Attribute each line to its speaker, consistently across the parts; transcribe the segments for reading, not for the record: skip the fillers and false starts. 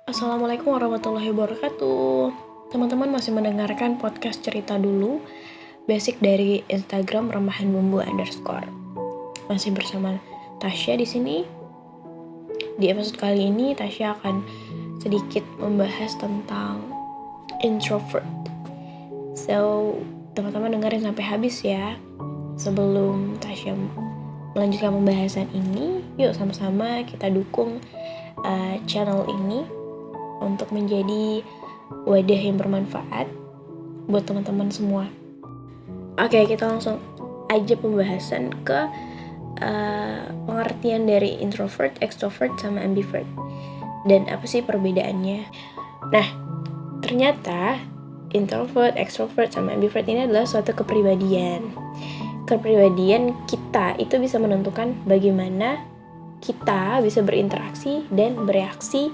Speaker 1: Assalamualaikum warahmatullahi wabarakatuh. Teman-teman masih mendengarkan podcast cerita dulu, basic dari Instagram remahanbumbu_. Masih bersama Tasya di sini. Di episode kali ini Tasya akan sedikit membahas tentang introvert. So, teman-teman dengerin sampai habis ya. Sebelum Tasya melanjutkan pembahasan ini, yuk sama-sama kita dukung channel ini untuk menjadi wadah yang bermanfaat buat teman-teman semua. Oke, kita langsung aja pembahasan ke pengertian dari introvert, extrovert, sama ambivert. Dan apa sih perbedaannya? Nah, ternyata introvert, extrovert, sama ambivert ini adalah suatu kepribadian. Kepribadian kita itu bisa menentukan bagaimana kita bisa berinteraksi dan bereaksi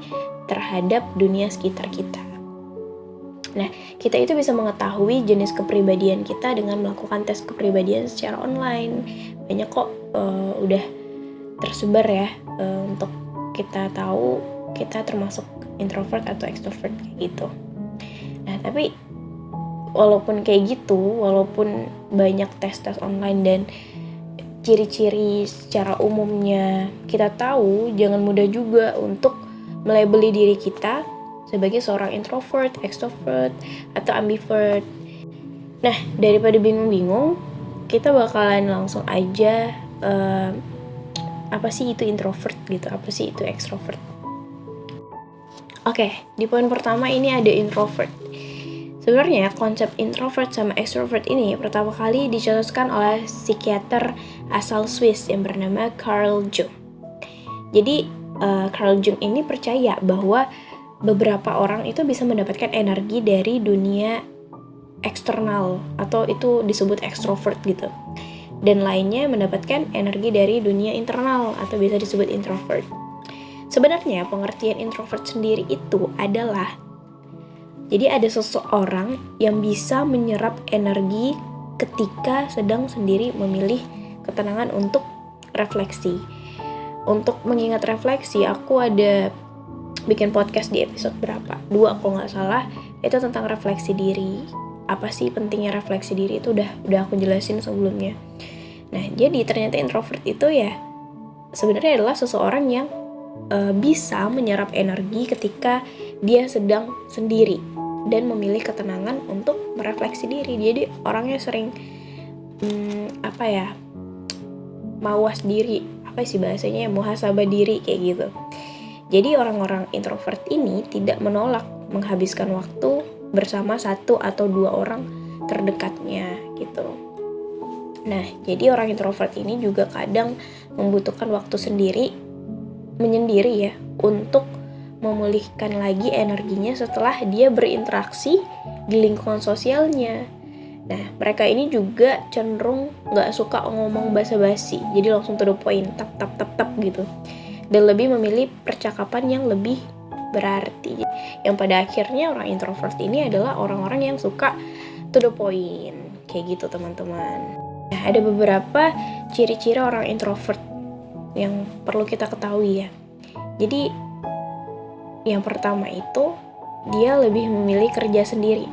Speaker 1: terhadap dunia sekitar kita. Nah, kita itu bisa mengetahui jenis kepribadian kita dengan melakukan tes kepribadian secara online. Banyak kok udah tersebar ya untuk kita tahu kita termasuk introvert atau extrovert kayak gitu. Nah, tapi walaupun kayak gitu, walaupun banyak tes-tes online dan ciri-ciri secara umumnya kita tahu, jangan mudah juga untuk melabeli diri kita sebagai seorang introvert, extrovert, atau ambivert. Nah, daripada bingung-bingung, kita bakalan langsung aja apa sih itu introvert gitu, apa sih itu extrovert. Oke, di poin pertama ini ada introvert. Sebenarnya konsep introvert sama extrovert ini pertama kali dicetuskan oleh psikiater asal Swiss yang bernama Carl Jung. Jadi Carl Jung ini percaya bahwa beberapa orang itu bisa mendapatkan energi dari dunia eksternal atau itu disebut extrovert gitu. Dan lainnya mendapatkan energi dari dunia internal atau bisa disebut introvert. Sebenarnya pengertian introvert sendiri itu adalah jadi ada seseorang yang bisa menyerap energi ketika sedang sendiri memilih ketenangan untuk refleksi. Untuk mengingat refleksi, aku ada bikin podcast di episode berapa? 2 kalau nggak salah, itu tentang refleksi diri. Apa sih pentingnya refleksi diri itu udah aku jelasin sebelumnya. Nah, jadi ternyata introvert itu ya sebenarnya adalah seseorang yang bisa menyerap energi ketika dia sedang sendiri dan memilih ketenangan untuk merefleksi diri. Jadi orangnya sering mawas diri, apa sih bahasanya ya, muhasabah diri kayak gitu. Jadi orang-orang introvert ini tidak menolak menghabiskan waktu bersama 1 atau 2 orang terdekatnya gitu. Nah, jadi orang introvert ini juga kadang membutuhkan waktu menyendiri ya, untuk memulihkan lagi energinya setelah dia berinteraksi di lingkungan sosialnya. Nah, mereka ini juga cenderung gak suka ngomong basa-basi, jadi langsung to the point, tap gitu. Dan lebih memilih percakapan yang lebih berarti. Yang pada akhirnya orang introvert ini adalah orang-orang yang suka to the point, kayak gitu teman-teman. Nah, ada beberapa ciri-ciri orang introvert yang perlu kita ketahui ya. Jadi, yang pertama itu, dia lebih memilih kerja sendiri.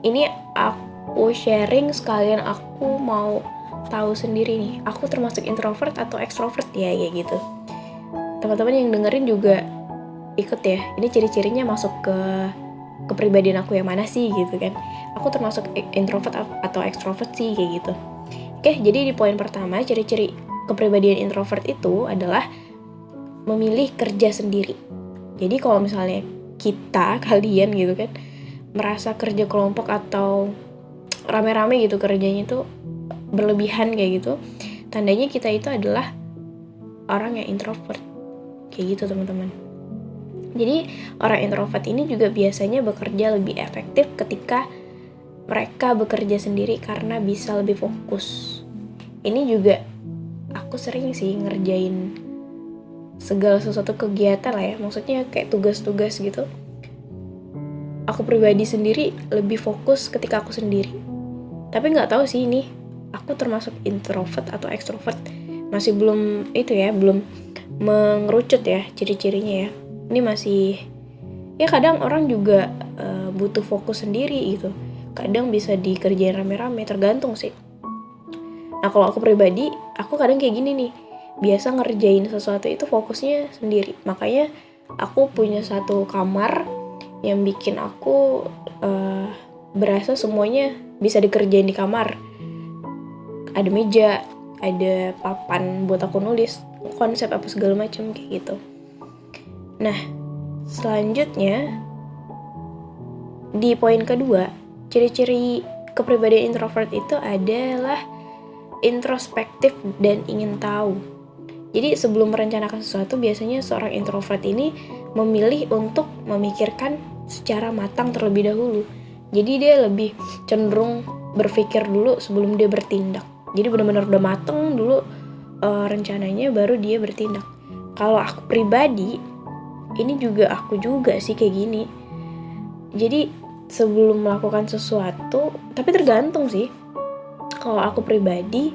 Speaker 1: Ini aku sharing sekalian aku mau tahu sendiri nih, aku termasuk introvert atau extrovert ya, kayak gitu. Teman-teman yang dengerin juga ikut ya, ini ciri-cirinya masuk ke kepribadian aku yang mana sih gitu kan. Aku termasuk introvert atau extrovert sih kayak gitu. Oke, jadi di poin pertama, ciri-ciri kepribadian introvert itu adalah memilih kerja sendiri. Jadi kalau misalnya kalian gitu kan, merasa kerja kelompok atau rame-rame gitu kerjanya itu berlebihan kayak gitu, tandanya kita itu adalah orang yang introvert kayak gitu teman-teman. Jadi orang introvert ini juga biasanya bekerja lebih efektif ketika mereka bekerja sendiri karena bisa lebih fokus. Ini juga aku sering sih ngerjain segala sesuatu kegiatan lah ya, maksudnya kayak tugas-tugas gitu. Aku pribadi sendiri lebih fokus ketika aku sendiri. Tapi nggak tahu sih ini aku termasuk introvert atau extrovert. Masih belum mengerucut ya ciri-cirinya ya. ini masih, ya kadang orang juga butuh fokus sendiri gitu, kadang bisa dikerjain rame-rame, tergantung sih. Nah kalau aku pribadi, aku kadang kayak gini nih, biasa ngerjain sesuatu itu fokusnya sendiri, makanya aku punya satu kamar yang bikin aku berasa semuanya bisa dikerjain di kamar. Ada meja, ada papan buat aku nulis konsep apa segala macam kayak gitu. Nah selanjutnya di poin kedua, ciri-ciri kepribadian introvert itu adalah introspektif dan ingin tahu. Jadi sebelum merencanakan sesuatu, biasanya seorang introvert ini memilih untuk memikirkan secara matang terlebih dahulu. Jadi dia lebih cenderung berpikir dulu sebelum dia bertindak. Jadi benar-benar udah mateng dulu rencananya, baru dia bertindak. Kalau aku pribadi, ini juga aku juga sih kayak gini. Jadi sebelum melakukan sesuatu, tapi tergantung sih. Kalau aku pribadi,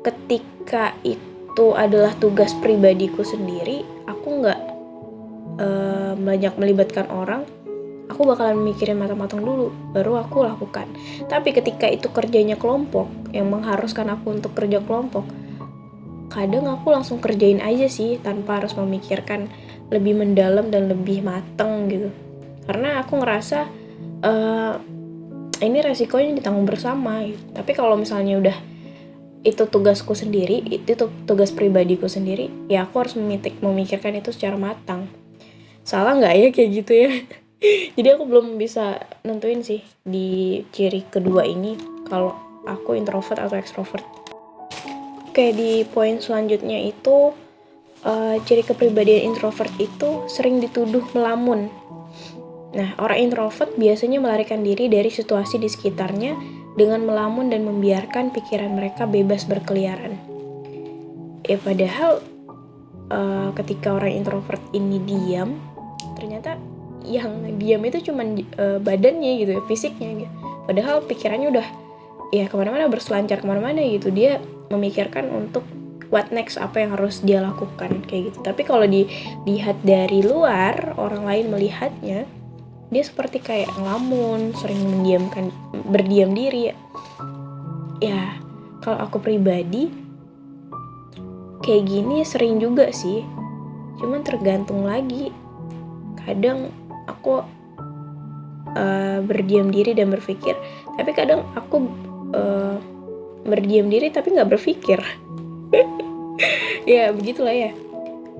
Speaker 1: ketika itu adalah tugas pribadiku sendiri, aku nggak banyak melibatkan orang, aku bakalan mikirin matang-matang dulu, baru aku lakukan. Tapi ketika itu kerjanya kelompok, yang mengharuskan aku untuk kerja kelompok, kadang aku langsung kerjain aja sih, tanpa harus memikirkan lebih mendalam dan lebih matang gitu. Karena aku ngerasa ini resikonya ditanggung bersama gitu. Tapi kalau misalnya udah itu tugasku sendiri, itu tugas pribadiku sendiri, ya aku harus memikirkan itu secara matang. Salah nggak ya kayak gitu ya? Jadi aku belum bisa nentuin sih di ciri kedua ini kalau aku introvert atau extrovert. Oke, di poin selanjutnya itu ciri kepribadian introvert itu sering dituduh melamun. Nah, orang introvert biasanya melarikan diri dari situasi di sekitarnya dengan melamun dan membiarkan pikiran mereka bebas berkeliaran. Padahal ketika orang introvert ini diam, ternyata yang diam itu cuma badannya gitu, fisiknya gitu. Padahal pikirannya udah ya kemana-mana, berselancar kemana-mana gitu. Dia memikirkan untuk what next, apa yang harus dia lakukan kayak gitu. Tapi kalau dilihat dari luar, orang lain melihatnya, dia seperti kayak ngelamun, sering berdiam diri. Ya, kalau aku pribadi kayak gini sering juga sih. Cuman tergantung lagi. Kadang aku berdiam diri dan berpikir, tapi kadang aku berdiam diri tapi nggak berpikir. Ya begitulah ya.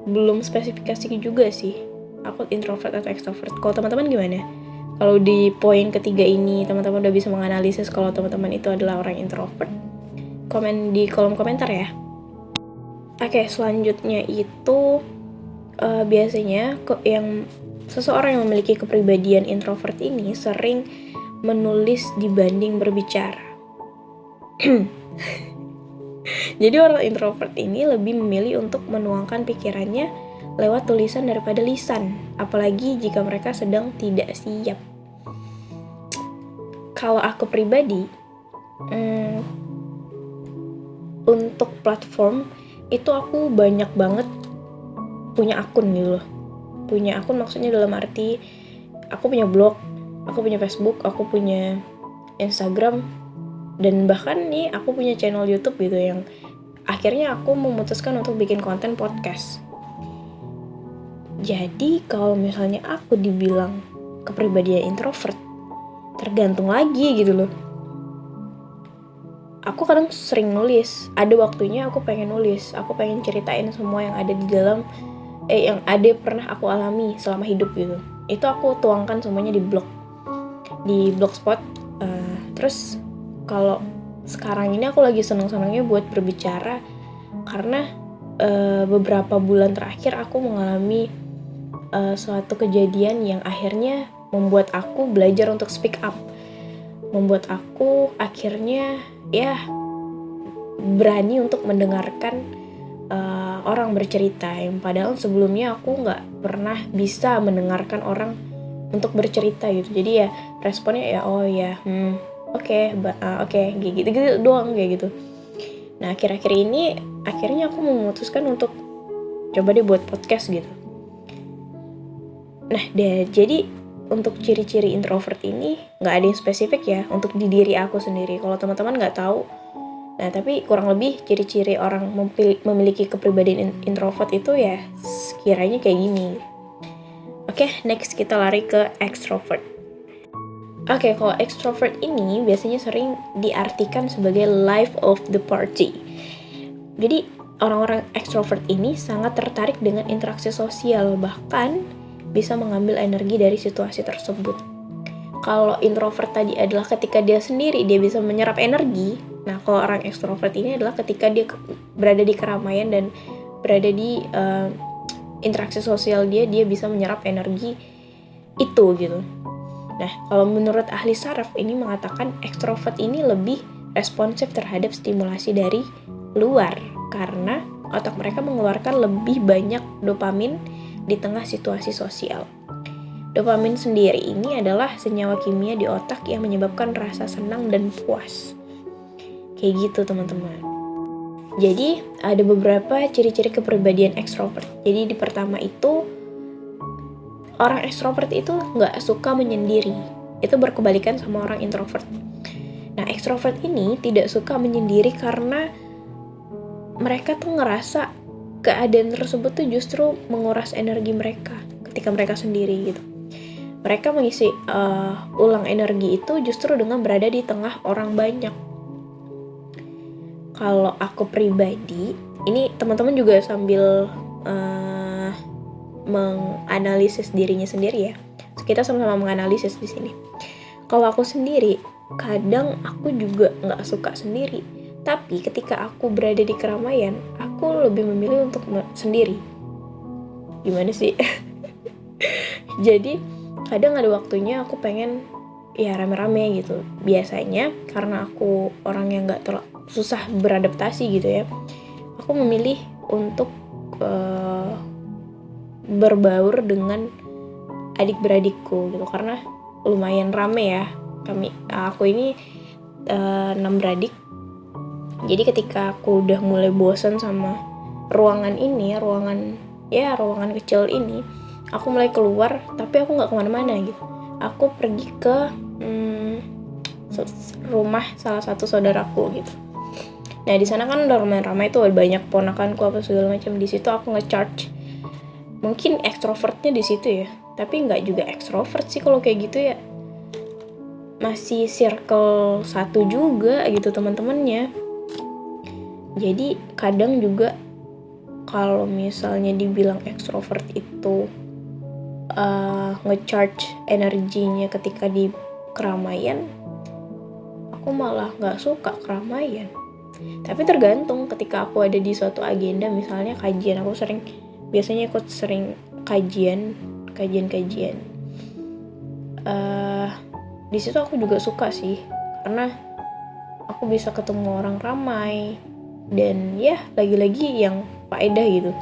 Speaker 1: Belum spesifikasi juga sih aku introvert atau extrovert. Kalau teman-teman gimana? Kalau di poin ketiga ini teman-teman udah bisa menganalisis kalau teman-teman itu adalah orang introvert, komen di kolom komentar ya. Oke, selanjutnya itu biasanya yang seseorang yang memiliki kepribadian introvert ini sering menulis dibanding berbicara. Jadi orang introvert ini lebih memilih untuk menuangkan pikirannya lewat tulisan daripada lisan, apalagi jika mereka sedang tidak siap. Kalau aku pribadi, untuk platform itu aku banyak banget punya akun gitu loh. Punya akun maksudnya dalam arti aku punya blog, aku punya Facebook, aku punya Instagram, dan bahkan nih aku punya channel YouTube gitu yang akhirnya aku memutuskan untuk bikin konten podcast. Jadi kalau misalnya aku dibilang kepribadian introvert, tergantung lagi gitu loh. Aku kadang sering nulis, ada waktunya aku pengen nulis, aku pengen ceritain semua yang ada di dalam yang ada pernah aku alami selama hidup gitu. Itu aku tuangkan semuanya di blog, di blogspot. Terus kalau sekarang ini aku lagi seneng-senengnya buat berbicara karena beberapa bulan terakhir aku mengalami suatu kejadian yang akhirnya membuat aku belajar untuk speak up, membuat aku akhirnya ya berani untuk mendengarkan orang bercerita, yang padahal sebelumnya aku nggak pernah bisa mendengarkan orang untuk bercerita gitu. Jadi ya responnya ya oh ya oke gitu doang kayak gitu. Nah akhir-akhir ini akhirnya aku memutuskan untuk coba deh buat podcast gitu. Nah, jadi untuk ciri-ciri introvert ini nggak ada yang spesifik ya untuk di diri aku sendiri. Kalau teman-teman nggak tahu, nah tapi kurang lebih ciri-ciri orang memiliki kepribadian introvert itu ya sekiranya kayak gini. Oke, next kita lari ke extrovert. Oke, kalau extrovert ini biasanya sering diartikan sebagai life of the party. Jadi orang-orang extrovert ini sangat tertarik dengan interaksi sosial, bahkan bisa mengambil energi dari situasi tersebut. Kalau introvert tadi adalah ketika dia sendiri dia bisa menyerap energi. Nah, kalau orang extrovert ini adalah ketika dia berada di keramaian dan berada di interaksi sosial dia bisa menyerap energi itu gitu. Nah, kalau menurut ahli saraf ini mengatakan ekstrovert ini lebih responsif terhadap stimulasi dari luar karena otak mereka mengeluarkan lebih banyak dopamin di tengah situasi sosial. Dopamin sendiri ini adalah senyawa kimia di otak yang menyebabkan rasa senang dan puas. Kayak gitu teman-teman. Jadi ada beberapa ciri-ciri kepribadian ekstrovert. Jadi di pertama itu orang ekstrovert itu nggak suka menyendiri. Itu berkebalikan sama orang introvert. Nah, ekstrovert ini tidak suka menyendiri karena mereka tuh ngerasa keadaan tersebut tuh justru menguras energi mereka ketika mereka sendiri gitu. Mereka mengisi ulang energi itu justru dengan berada di tengah orang banyak. Kalau aku pribadi, ini teman-teman juga sambil menganalisis dirinya sendiri ya. Kita sama-sama menganalisis di sini. Kalau aku sendiri, kadang aku juga nggak suka sendiri. Tapi ketika aku berada di keramaian, aku lebih memilih untuk sendiri. Gimana sih? Jadi kadang ada waktunya aku pengen ya rame-rame gitu. Biasanya karena aku orang yang nggak susah beradaptasi gitu ya, aku memilih untuk berbaur dengan adik-beradikku gitu karena lumayan rame ya. Aku ini 6 beradik. Jadi ketika aku udah mulai bosan sama ruangan kecil ini, aku mulai keluar, tapi aku nggak kemana-mana gitu. Aku pergi ke rumah salah satu saudaraku gitu. Nah di sana kan udah ramai-ramai tuh, ada banyak ponakanku apa segala macam. Di situ aku nge-charge. Mungkin ekstrovertnya di situ ya, tapi nggak juga ekstrovert sih kalau kayak gitu ya. Masih circle satu juga gitu teman-temannya. Jadi kadang juga kalau misalnya dibilang ekstrovert itu nge-charge energinya ketika di keramaian, aku malah nggak suka keramaian. Tapi tergantung ketika aku ada di suatu agenda, misalnya kajian, aku biasanya ikut kajian. Di situ aku juga suka sih, karena aku bisa ketemu orang ramai dan ya lagi-lagi yang faedah gitu.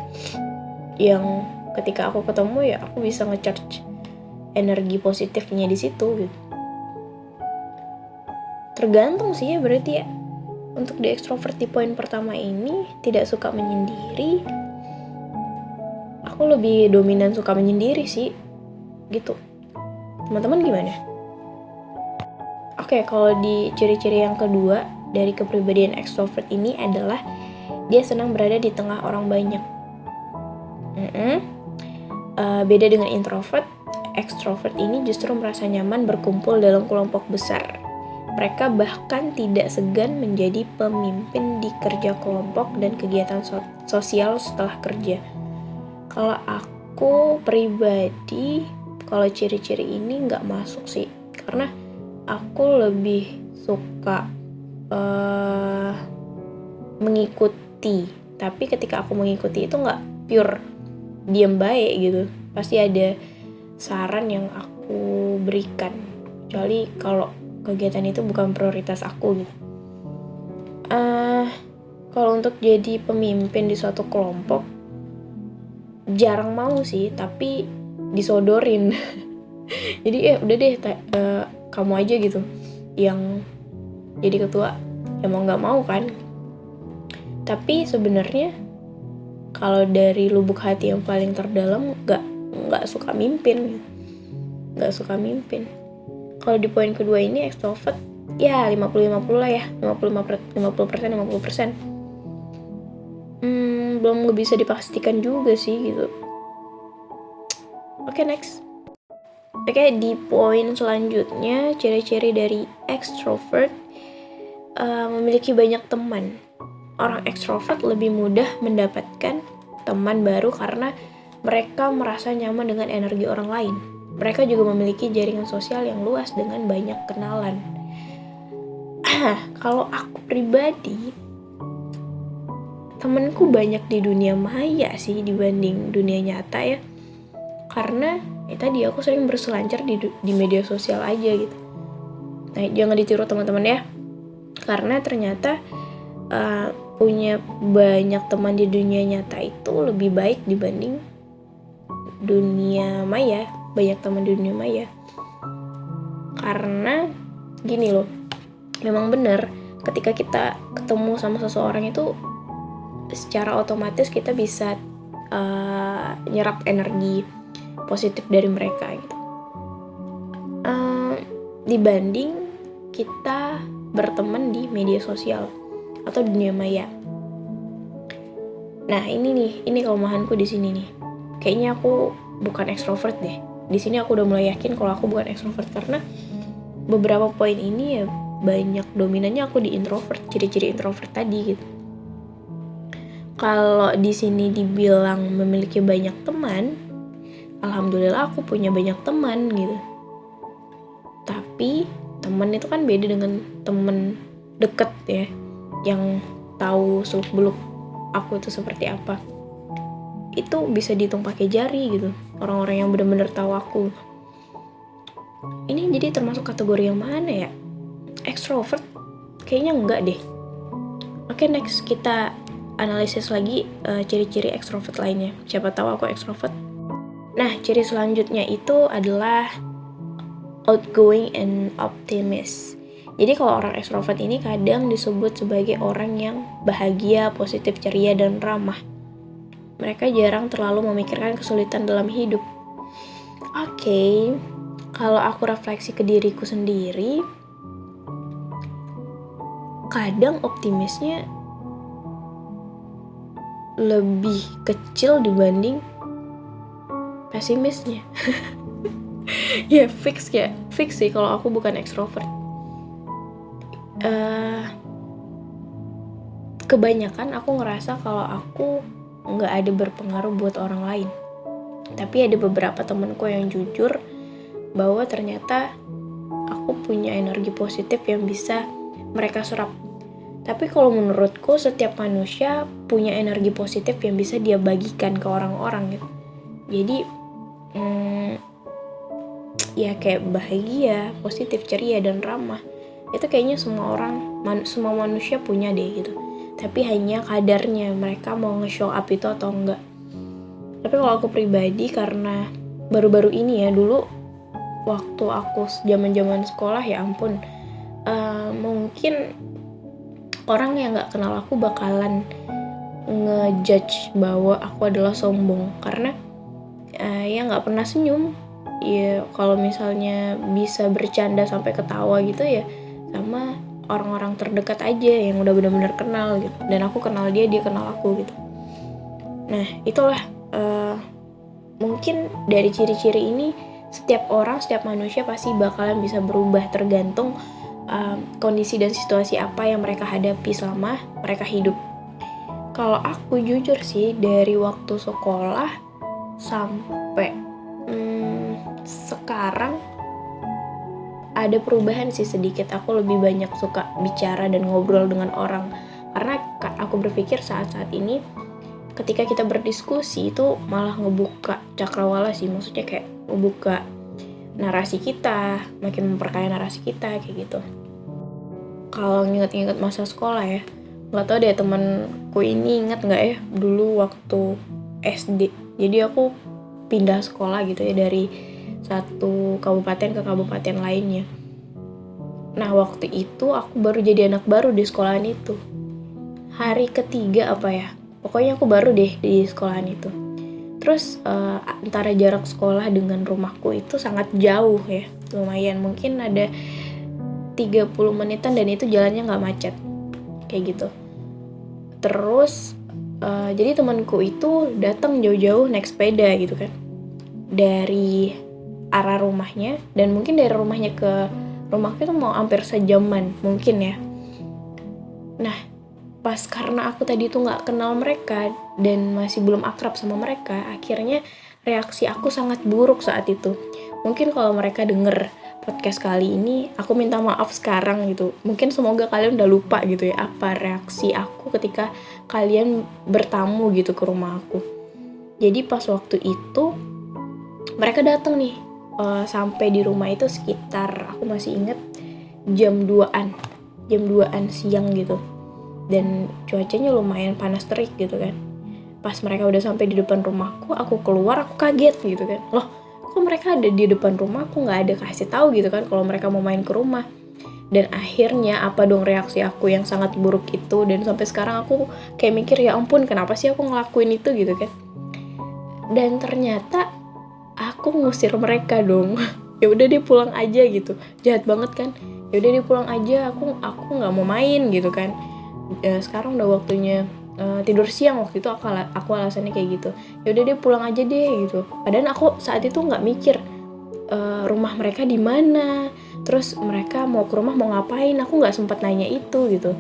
Speaker 1: Yang ketika aku ketemu ya aku bisa nge-charge energi positifnya di situ gitu. Tergantung sih ya berarti ya. Untuk di ekstrovert di poin pertama ini tidak suka menyendiri. Aku lebih dominan suka menyendiri sih gitu. Teman-teman gimana? Oke, kalau di ciri-ciri yang kedua dari kepribadian ekstrovert ini adalah dia senang berada di tengah orang banyak. Beda dengan introvert, ekstrovert ini justru merasa nyaman berkumpul dalam kelompok besar. Mereka bahkan tidak segan menjadi pemimpin di kerja kelompok dan kegiatan sosial setelah kerja. Kalau aku pribadi, kalau ciri-ciri ini nggak masuk sih, karena aku lebih suka mengikuti. Tapi ketika aku mengikuti itu nggak pure diam baik gitu, pasti ada saran yang aku berikan, kecuali kalau kegiatan itu bukan prioritas aku gitu. Kalau untuk jadi pemimpin di suatu kelompok jarang mau sih, tapi disodorin. Jadi udah deh kamu aja gitu yang jadi ketua, ya mau nggak mau kan. Tapi sebenarnya kalau dari lubuk hati yang paling terdalam nggak suka mimpin. Kalau di poin kedua ini extrovert ya 50-50 lah ya, 50% belum bisa dipastikan juga sih gitu. Oke, next. Oke, di poin selanjutnya, ciri-ciri dari extrovert, memiliki banyak teman. Orang extrovert lebih mudah mendapatkan teman baru karena mereka merasa nyaman dengan energi orang lain. Mereka juga memiliki jaringan sosial yang luas dengan banyak kenalan. Kalau aku pribadi, temenku banyak di dunia maya sih dibanding dunia nyata ya. Karena tadi aku sering berselancar di media sosial aja gitu. Nah, jangan ditiru teman-teman ya. Karena ternyata punya banyak teman di dunia nyata itu lebih baik dibanding dunia maya. Banyak teman di dunia maya. Karena gini loh, memang benar ketika kita ketemu sama seseorang itu secara otomatis kita bisa nyerap energi positif dari mereka gitu. Dibanding kita berteman di media sosial atau dunia maya. Nah, ini kelemahanku di sini nih. Kayaknya aku bukan ekstrovert deh. Di sini aku udah mulai yakin kalau aku bukan ekstrovert karena beberapa poin ini ya banyak dominannya aku di introvert, ciri-ciri introvert tadi gitu. Kalau di sini dibilang memiliki banyak teman, alhamdulillah aku punya banyak teman gitu. Tapi teman itu kan beda dengan teman deket ya, yang tahu seluk beluk aku itu seperti apa. Itu bisa dihitung pakai jari gitu, orang-orang yang benar-benar tahu aku. Ini jadi termasuk kategori yang mana ya? Extrovert? Kayaknya enggak deh. Oke, next kita analisis lagi ciri-ciri extrovert lainnya. Siapa tahu aku extrovert. Nah, ciri selanjutnya itu adalah outgoing and optimist. Jadi kalau orang extrovert ini kadang disebut sebagai orang yang bahagia, positif, ceria, dan ramah. Mereka jarang terlalu memikirkan kesulitan dalam hidup. Oke, kalau aku refleksi ke diriku sendiri, kadang optimisnya lebih kecil dibanding pesimisnya. Ya fix sih kalau aku bukan ekstrovert. Kebanyakan aku ngerasa kalau aku nggak ada berpengaruh buat orang lain. Tapi ada beberapa temanku yang jujur bahwa ternyata aku punya energi positif yang bisa mereka serap. Tapi kalau menurutku setiap manusia punya energi positif yang bisa dia bagikan ke orang-orang gitu. Jadi ya kayak bahagia, positif, ceria, dan ramah. Itu kayaknya semua manusia punya deh gitu. Tapi hanya kadarnya mereka mau nge-show up itu atau enggak. Tapi kalau aku pribadi, karena baru-baru ini ya, dulu waktu aku zaman sekolah ya ampun, mungkin orang yang nggak kenal aku bakalan ngejudge bahwa aku adalah sombong karena ya nggak pernah senyum. Ya kalau misalnya bisa bercanda sampai ketawa gitu ya sama orang-orang terdekat aja yang udah benar-benar kenal gitu, dan aku kenal dia kenal aku gitu. Nah itulah mungkin dari ciri-ciri ini setiap manusia pasti bakalan bisa berubah tergantung kondisi dan situasi apa yang mereka hadapi selama mereka hidup. Kalau aku jujur sih dari waktu sekolah sampai sekarang ada perubahan sih sedikit. Aku lebih banyak suka bicara dan ngobrol dengan orang karena aku berpikir saat-saat ini ketika kita berdiskusi itu malah ngebuka cakrawala sih, maksudnya kayak ngebuka narasi kita, makin memperkaya narasi kita kayak gitu. Kalau nginget-nginget masa sekolah ya, nggak tahu deh temanku ini inget nggak ya dulu waktu SD. Jadi aku pindah sekolah gitu ya dari satu kabupaten ke kabupaten lainnya. Nah waktu itu aku baru jadi anak baru di sekolahan itu. Hari ketiga apa ya, pokoknya aku baru deh di sekolahan itu. Terus antara jarak sekolah dengan rumahku itu sangat jauh ya, lumayan, mungkin ada 30 menitan dan itu jalannya nggak macet kayak gitu. Terus jadi temanku itu datang jauh-jauh naik sepeda gitu kan dari arah rumahnya, dan mungkin dari rumahnya ke rumahku itu mau hampir sejaman mungkin ya. Nah pas karena aku tadi tuh nggak kenal mereka dan masih belum akrab sama mereka, akhirnya reaksi aku sangat buruk saat itu. Mungkin kalau mereka denger podcast kali ini, aku minta maaf sekarang gitu. Mungkin semoga kalian udah lupa gitu ya apa reaksi aku ketika kalian bertamu gitu ke rumah aku. Jadi pas waktu itu mereka datang nih, sampai di rumah itu sekitar, aku masih inget, jam 2an siang gitu. Dan cuacanya lumayan panas terik gitu kan. Pas mereka udah sampai di depan rumahku, aku keluar, aku kaget gitu kan. Loh, kok mereka ada di depan rumah, aku nggak ada kasih tahu gitu kan kalau mereka mau main ke rumah. Dan akhirnya apa dong reaksi aku yang sangat buruk itu, dan sampai sekarang aku kayak mikir, ya ampun kenapa sih aku ngelakuin itu gitu kan. Dan ternyata aku ngusir mereka dong. Ya udah dia pulang aja gitu, jahat banget kan. Ya udah dia pulang aja, aku nggak mau main gitu kan. Sekarang udah waktunya tidur siang, waktu itu aku alasannya kayak gitu. Ya udah dia pulang aja deh gitu. Padahal aku saat itu nggak mikir rumah mereka di mana, terus mereka mau ke rumah mau ngapain, aku nggak sempat nanya itu gitu.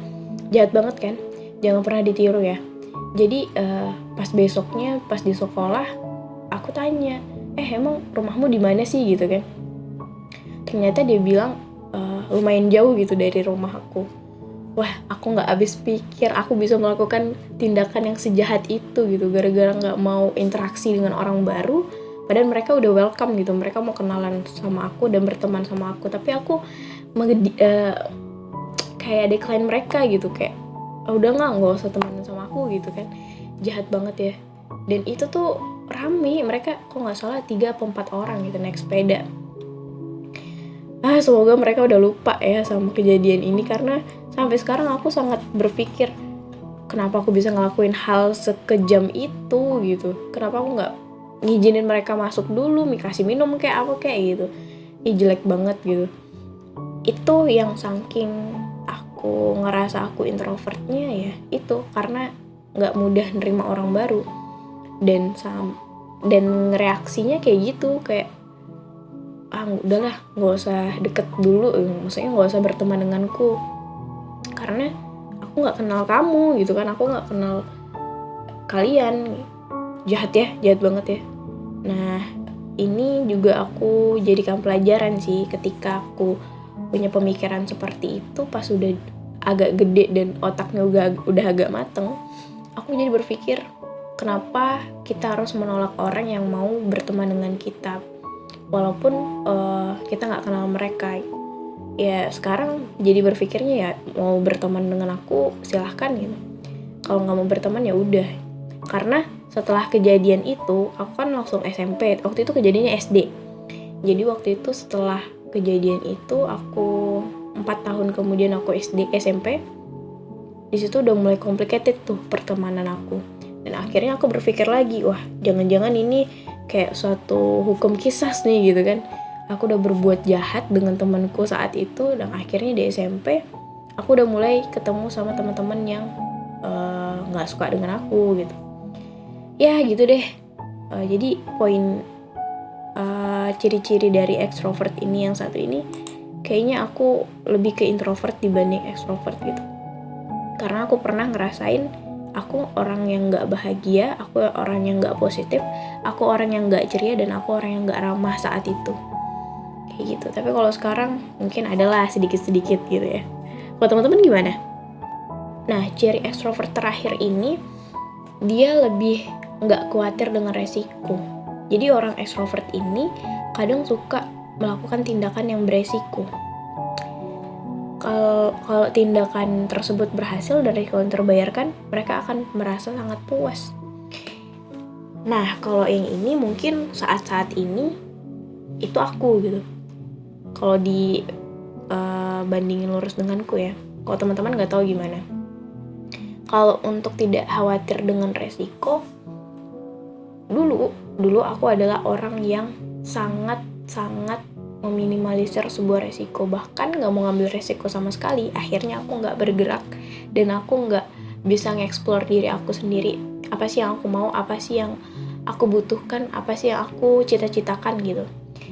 Speaker 1: Jahat banget kan, jangan pernah ditiru ya. Jadi pas besoknya pas di sekolah aku tanya, emang rumahmu di mana sih gitu kan. Ternyata dia bilang lumayan jauh gitu dari rumah aku. Wah, aku nggak habis pikir aku bisa melakukan tindakan yang sejahat itu gitu, gara-gara nggak mau interaksi dengan orang baru. Padahal mereka udah welcome gitu, mereka mau kenalan sama aku dan berteman sama aku, tapi aku kayak decline mereka gitu, kayak udah nggak usah temenan sama aku gitu kan. Jahat banget ya. Dan itu tuh rame, mereka kok nggak salah 3 atau 4 orang gitu naik sepeda. Semoga mereka udah lupa ya sama kejadian ini, karena sampai sekarang aku sangat berpikir kenapa aku bisa ngelakuin hal sekejam itu gitu. Kenapa aku nggak ngizinin mereka masuk dulu, kasih minum kayak apa kayak gitu. Jelek banget gitu. Itu yang saking aku ngerasa aku introvertnya ya, itu karena nggak mudah nerima orang baru. Dan reaksinya kayak gitu, kayak udahlah nggak usah deket dulu, maksudnya nggak usah berteman denganku karena aku nggak kenal kamu gitu kan, aku nggak kenal kalian. Jahat banget ya. Nah ini juga aku jadikan pelajaran sih, ketika aku punya pemikiran seperti itu pas udah agak gede dan otaknya udah agak mateng, aku jadi berpikir kenapa kita harus menolak orang yang mau berteman dengan kita walaupun kita nggak kenal mereka. Ya sekarang jadi berpikirnya ya mau berteman dengan aku silahkan gitu, kalau nggak mau berteman ya udah. Karena setelah kejadian itu aku kan langsung SMP, waktu itu kejadiannya SD. Jadi waktu itu setelah kejadian itu aku 4 tahun kemudian aku SMP. Di situ udah mulai complicated tuh pertemanan aku. Dan akhirnya aku berpikir lagi, wah jangan-jangan ini kayak suatu hukum kisas nih gitu kan. Aku udah berbuat jahat dengan temanku saat itu, dan akhirnya di SMP aku udah mulai ketemu sama teman-teman yang nggak suka dengan aku gitu. Ya gitu deh. Jadi poin ciri-ciri dari extrovert ini yang satu ini, kayaknya aku lebih ke introvert dibanding extrovert gitu. Karena aku pernah ngerasain aku orang yang gak bahagia, aku orang yang gak positif, aku orang yang gak ceria, dan aku orang yang gak ramah saat itu. Kayak gitu. Tapi kalau sekarang mungkin adalah sedikit-sedikit gitu ya. Kalau teman-teman gimana? Nah, ciri extrovert terakhir ini, dia lebih gak khawatir dengan resiko. Jadi orang extrovert ini kadang suka melakukan tindakan yang beresiko. Kalau tindakan tersebut berhasil dan resiko yang terbayarkan, mereka akan merasa sangat puas. Nah, kalau yang ini mungkin saat-saat ini itu aku gitu. Kalau di bandingin lurus denganku ya. Kalau teman-teman nggak tahu gimana. Kalau untuk tidak khawatir dengan resiko, dulu aku adalah orang yang sangat meminimalisir sebuah resiko, bahkan nggak mau ngambil resiko sama sekali. Akhirnya aku nggak bergerak dan aku nggak bisa nge-explore diri aku sendiri. Apa sih yang aku mau, apa sih yang aku butuhkan, apa sih yang aku cita-citakan gitu.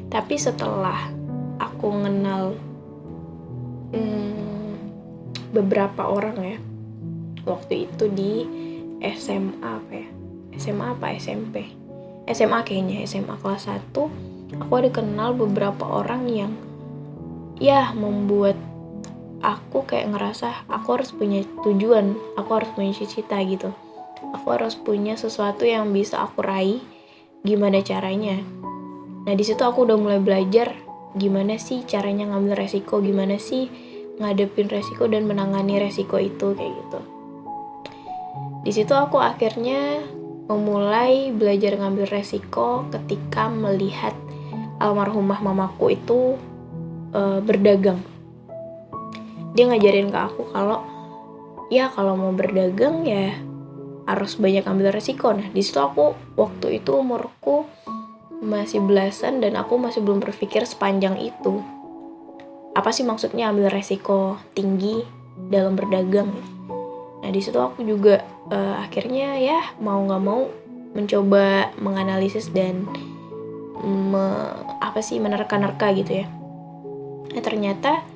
Speaker 1: Tapi setelah aku kenal beberapa orang ya, waktu itu di SMA apa SMP, SMA kayaknya, SMA kelas 1, aku ada kenal beberapa orang yang ya membuat aku kayak ngerasa aku harus punya tujuan, aku harus punya cita-cita gitu. Aku harus punya sesuatu yang bisa aku raih, gimana caranya. Nah di situ aku udah mulai belajar gimana sih caranya ngambil resiko, gimana sih ngadepin resiko dan menangani resiko itu kayak gitu. Di situ aku akhirnya memulai belajar ngambil resiko ketika melihat almarhumah mamaku itu berdagang. Dia ngajarin ke aku kalau mau berdagang ya harus banyak ambil resiko. Nah di situ aku waktu itu umurku masih belasan dan aku masih belum berpikir sepanjang itu. Apa sih maksudnya ambil resiko tinggi dalam berdagang? Nah di situ aku juga akhirnya ya mau nggak mau mencoba menganalisis dan menerka-nerka gitu ya. Nah ternyata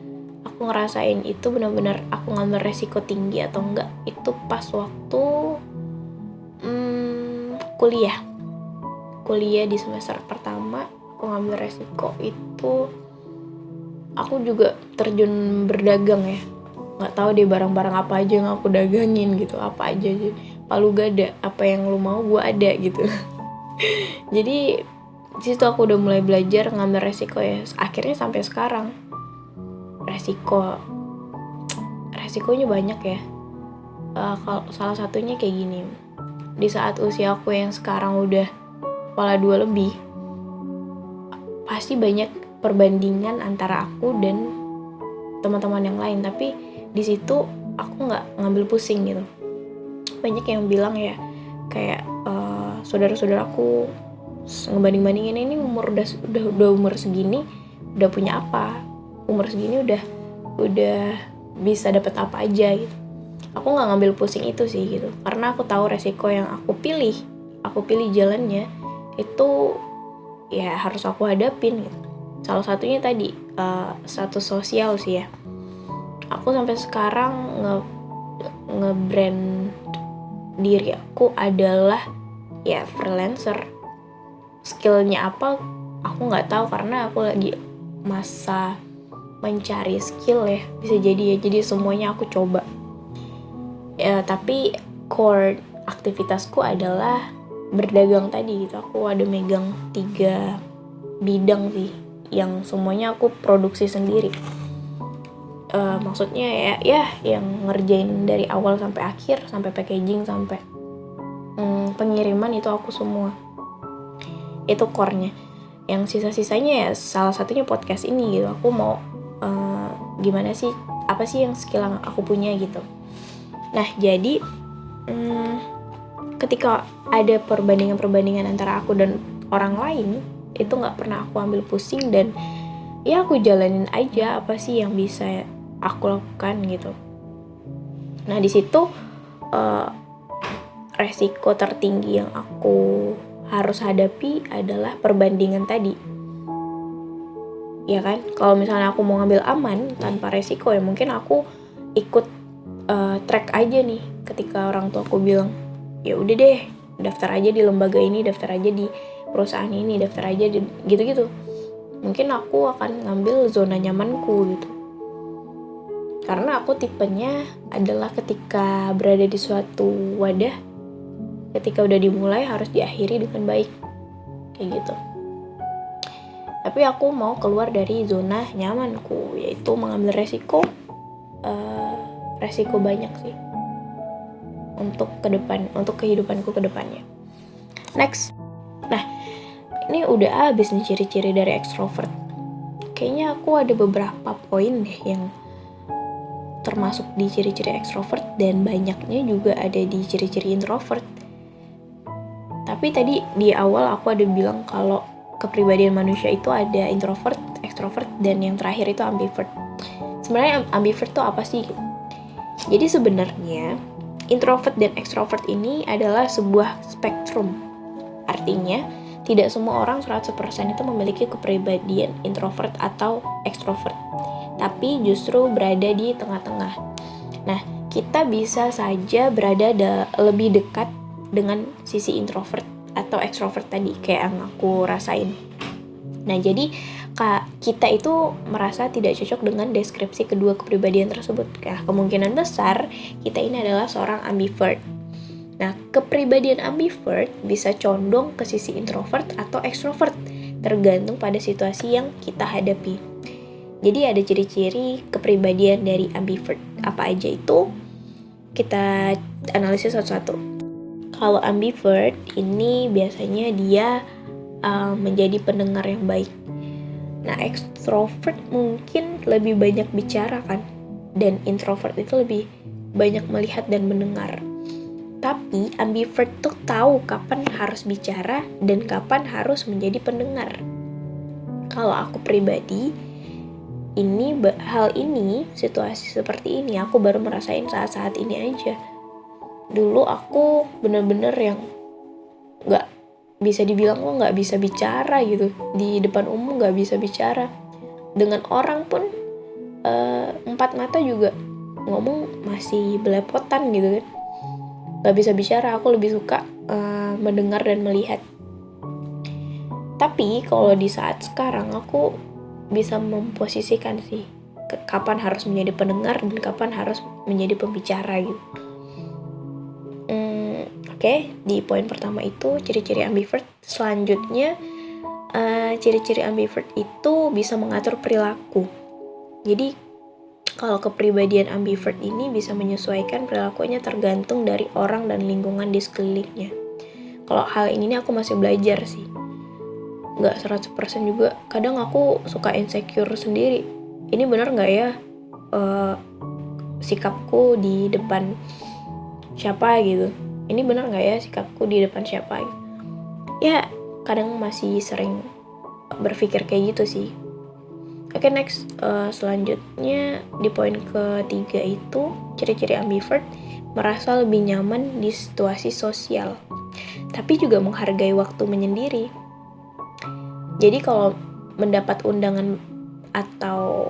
Speaker 1: aku ngerasain itu benar-benar aku ngambil resiko tinggi atau enggak itu pas waktu kuliah di semester pertama. Aku ngambil resiko itu aku juga terjun berdagang ya. Nggak tahu deh barang-barang apa aja yang aku dagangin gitu, apa aja palu gada, apa yang lu mau gue ada gitu. Jadi di situ aku udah mulai belajar ngambil resiko ya. Akhirnya sampai sekarang resikonya banyak ya. Kalau salah satunya kayak gini, di saat usia aku yang sekarang udah kepala 2 lebih, pasti banyak perbandingan antara aku dan teman-teman yang lain, tapi di situ aku nggak ngambil pusing gitu. Banyak yang bilang ya kayak saudara-saudaraku ngebanding-bandingin ini umur udah umur segini udah punya apa, umur segini udah bisa dapat apa aja gitu. Aku nggak ngambil pusing itu sih gitu, karena aku tahu resiko yang aku pilih jalannya itu ya harus aku hadapin gitu. Salah satunya tadi status sosial sih ya. Aku sampai sekarang nge-brand diri aku adalah ya freelancer. Skillnya apa aku nggak tahu karena aku lagi masa mencari skill ya, bisa jadi ya, jadi semuanya aku coba ya. Tapi core aktivitasku adalah berdagang tadi gitu. Aku ada megang 3 bidang sih yang semuanya aku produksi sendiri. Maksudnya ya yang ngerjain dari awal sampai akhir, sampai packaging, sampai pengiriman itu aku semua. Itu core-nya. Yang sisa-sisanya ya salah satunya podcast ini gitu. Aku mau gimana sih, apa sih yang skill yang aku punya gitu. Nah jadi ketika ada perbandingan antara aku dan orang lain, itu nggak pernah aku ambil pusing dan ya aku jalanin aja apa sih yang bisa aku lakukan gitu. Nah di situ resiko tertinggi yang aku harus hadapi adalah perbandingan tadi. Ya kan, kalau misalnya aku mau ngambil aman tanpa resiko ya mungkin aku ikut track aja nih. Ketika orang tua aku bilang ya udah deh daftar aja di lembaga ini, daftar aja di perusahaan ini, daftar aja di gitu-gitu, mungkin aku akan ngambil zona nyamanku gitu. Karena aku tipenya adalah ketika berada di suatu wadah, ketika udah dimulai harus diakhiri dengan baik kayak gitu. Tapi aku mau keluar dari zona nyamanku, yaitu mengambil resiko banyak sih untuk kehidupanku ke depannya. Next. Nah, ini udah habis nih ciri-ciri dari extrovert. Kayaknya aku ada beberapa poin deh yang termasuk di ciri-ciri extrovert dan banyaknya juga ada di ciri-ciri introvert. Tapi Tapi tadi di awal aku ada bilang kalau kepribadian manusia itu ada introvert, extrovert, dan yang terakhir itu ambivert. Sebenarnya ambivert itu apa sih? Jadi sebenarnya introvert dan extrovert ini adalah sebuah spektrum. Artinya, tidak semua orang 100% itu memiliki kepribadian introvert atau extrovert, tapi justru berada di tengah-tengah. Nah, kita bisa saja berada lebih dekat dengan sisi introvert atau extrovert tadi, kayak yang aku rasain. Nah, jadi kita itu merasa tidak cocok dengan deskripsi kedua kepribadian tersebut. Nah, kemungkinan besar kita ini adalah seorang ambivert. Nah, kepribadian ambivert bisa condong ke sisi introvert atau extrovert, tergantung pada situasi yang kita hadapi. Jadi ada ciri-ciri kepribadian dari ambivert. Apa aja itu? Kita analisis satu-satu. Kalau ambivert ini biasanya dia menjadi pendengar yang baik. Nah, extrovert mungkin lebih banyak bicara kan, dan introvert itu lebih banyak melihat dan mendengar. Tapi ambivert tuh tahu kapan harus bicara dan kapan harus menjadi pendengar. Kalau aku pribadi, hal ini, situasi seperti ini aku baru merasain saat-saat ini aja. Dulu aku bener-bener yang gak bisa dibilang gak bisa bicara gitu. Di depan umum gak bisa bicara. Dengan orang pun empat mata juga ngomong masih belepotan gitu kan. Gak bisa bicara, aku lebih suka mendengar dan melihat. Tapi kalau di saat sekarang aku bisa memposisikan sih kapan harus menjadi pendengar dan kapan harus menjadi pembicara gitu. Oke, di poin pertama itu ciri-ciri ambivert. Selanjutnya, ciri-ciri ambivert itu bisa mengatur perilaku. Jadi, kalau kepribadian ambivert ini bisa menyesuaikan perilakunya tergantung dari orang dan lingkungan di sekelilingnya. Kalau hal ini aku masih belajar sih. Nggak 100% juga. Kadang aku suka insecure sendiri. Ini benar nggak ya sikapku di depan siapa gitu? Ini benar nggak ya sikapku di depan siapa? Ya, kadang masih sering berpikir kayak gitu sih. Oke, next. Selanjutnya di poin ketiga itu ciri-ciri ambivert merasa lebih nyaman di situasi sosial, tapi juga menghargai waktu menyendiri. Jadi kalau mendapat undangan atau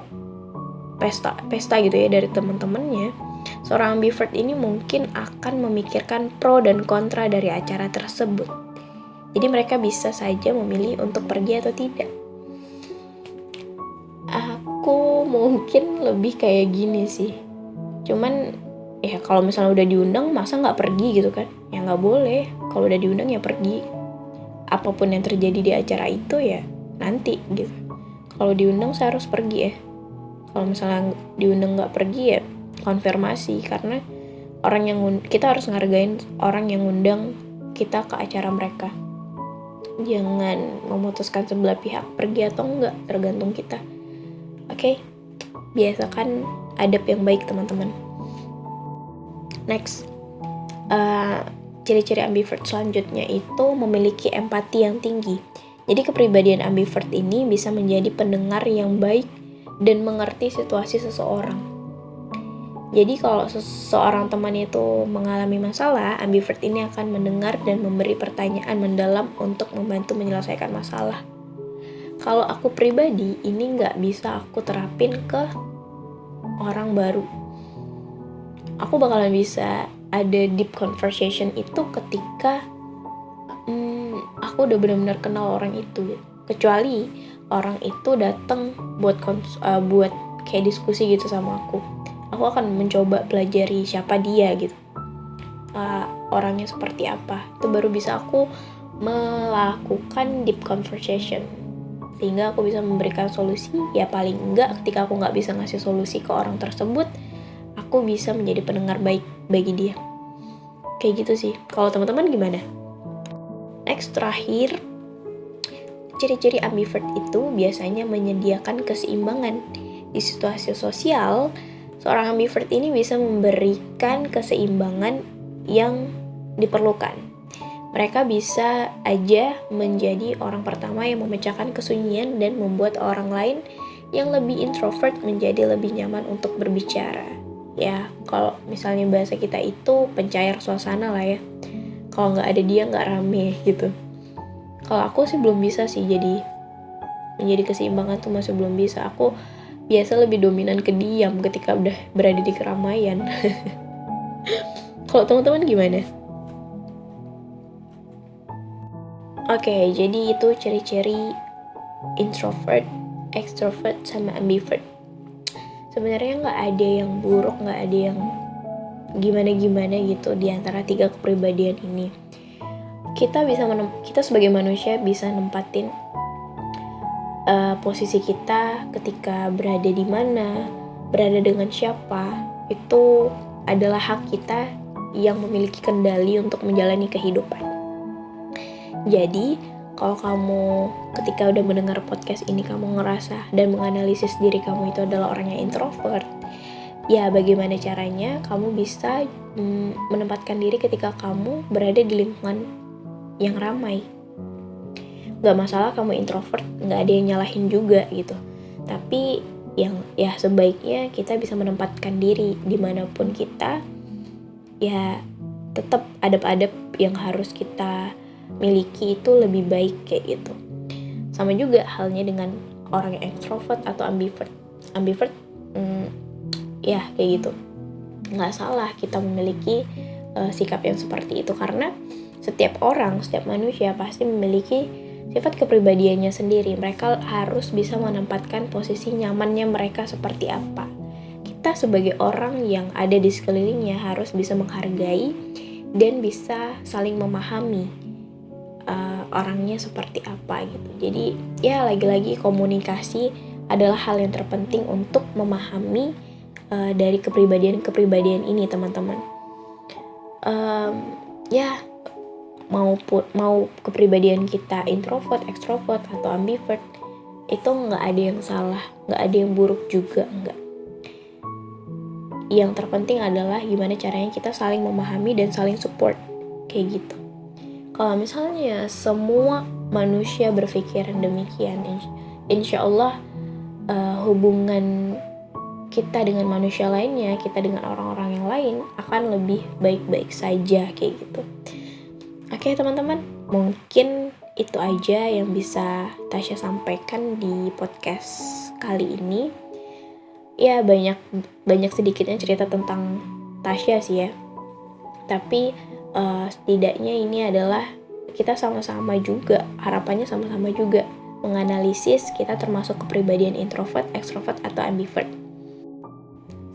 Speaker 1: pesta gitu ya dari teman-temannya, seorang ambivert ini mungkin akan memikirkan pro dan kontra dari acara tersebut. Jadi mereka bisa saja memilih untuk pergi atau tidak. Aku mungkin lebih kayak gini sih. Cuman ya kalau misalnya udah diundang masa nggak pergi gitu kan? Ya nggak boleh. Kalau udah diundang ya pergi. Apapun yang terjadi di acara itu ya nanti gitu. Kalau diundang saya harus pergi ya. Kalau misalnya diundang nggak pergi ya konfirmasi, karena kita harus ngargain orang yang ngundang kita ke acara mereka. Jangan memutuskan sebelah pihak pergi atau enggak, tergantung kita. Oke? Biasakan adab yang baik teman-teman. Next, ciri-ciri ambivert selanjutnya itu memiliki empati yang tinggi. Jadi kepribadian ambivert ini bisa menjadi pendengar yang baik dan mengerti situasi seseorang. Jadi kalau seseorang teman itu mengalami masalah, ambivert ini akan mendengar dan memberi pertanyaan mendalam untuk membantu menyelesaikan masalah. Kalau aku pribadi, ini nggak bisa aku terapin ke orang baru. Aku bakalan bisa ada deep conversation itu ketika aku udah benar-benar kenal orang itu. Kecuali orang itu datang buat kayak diskusi gitu sama aku akan mencoba pelajari siapa dia gitu, orangnya seperti apa. Itu baru bisa aku melakukan deep conversation sehingga aku bisa memberikan solusi. Ya paling enggak ketika aku nggak bisa ngasih solusi ke orang tersebut, aku bisa menjadi pendengar baik bagi dia. Kayak gitu sih. Kalau teman-teman gimana? Next, terakhir, ciri-ciri ambivert itu biasanya menyediakan keseimbangan. Di situasi sosial, seorang ambivert ini bisa memberikan keseimbangan yang diperlukan. Mereka bisa aja menjadi orang pertama yang memecahkan kesunyian dan membuat orang lain yang lebih introvert menjadi lebih nyaman untuk berbicara. Ya, kalau misalnya bahasa kita itu pencair suasana lah ya. Kalau nggak ada dia nggak rame gitu. Kalau aku sih belum bisa sih menjadi keseimbangan tuh masih belum bisa. Aku biasa lebih dominan ke diam ketika udah berada di keramaian. Kalau teman-teman gimana? Oke, jadi itu ciri-ciri introvert, extrovert, sama ambivert. Sebenarnya nggak ada yang buruk, nggak ada yang gimana-gimana gitu di antara 3 kepribadian ini. Kita sebagai manusia bisa nempatin posisi kita ketika berada di mana, berada dengan siapa, itu adalah hak kita yang memiliki kendali untuk menjalani kehidupan. Jadi, kalau kamu ketika udah mendengar podcast ini kamu ngerasa dan menganalisis diri kamu itu adalah orang yang introvert, ya bagaimana caranya kamu bisa menempatkan diri ketika kamu berada di lingkungan yang ramai. Gak masalah kamu introvert, gak ada yang nyalahin juga gitu. Tapi yang ya sebaiknya kita bisa menempatkan diri dimanapun kita, ya tetap adab-adab yang harus kita miliki itu lebih baik kayak gitu. Sama juga halnya dengan orang yang extrovert atau ambivert. Ya kayak gitu. Nggak salah kita memiliki sikap yang seperti itu karena setiap manusia pasti memiliki sifat kepribadiannya sendiri. Mereka harus bisa menempatkan posisi nyamannya mereka seperti apa. Kita sebagai orang yang ada di sekelilingnya harus bisa menghargai dan bisa saling memahami orangnya seperti apa gitu. Jadi ya lagi-lagi komunikasi adalah hal yang terpenting untuk memahami dari kepribadian ini teman-teman. Ya mau kepribadian kita introvert, extrovert atau ambivert itu nggak ada yang salah, nggak ada yang buruk juga, nggak. Yang terpenting adalah gimana caranya kita saling memahami dan saling support kayak gitu. Kalau misalnya semua manusia berpikir demikian, insya Allah hubungan kita dengan manusia lainnya, kita dengan orang-orang yang lain akan lebih baik-baik saja kayak gitu. Oke teman-teman, mungkin itu aja yang bisa Tasya sampaikan di podcast kali ini. Ya banyak sedikitnya cerita tentang Tasya sih ya. Tapi setidaknya ini adalah kita sama-sama juga, harapannya sama-sama juga menganalisis kita termasuk kepribadian introvert, extrovert atau ambivert.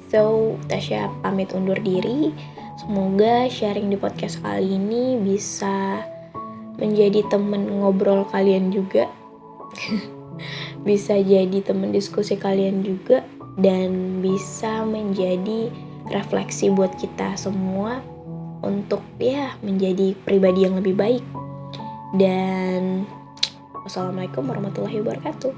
Speaker 1: So, Tasya pamit undur diri. Semoga sharing di podcast kali ini bisa menjadi teman ngobrol kalian juga. Bisa jadi teman diskusi kalian juga dan bisa menjadi refleksi buat kita semua untuk ya menjadi pribadi yang lebih baik. Dan wassalamualaikum warahmatullahi wabarakatuh.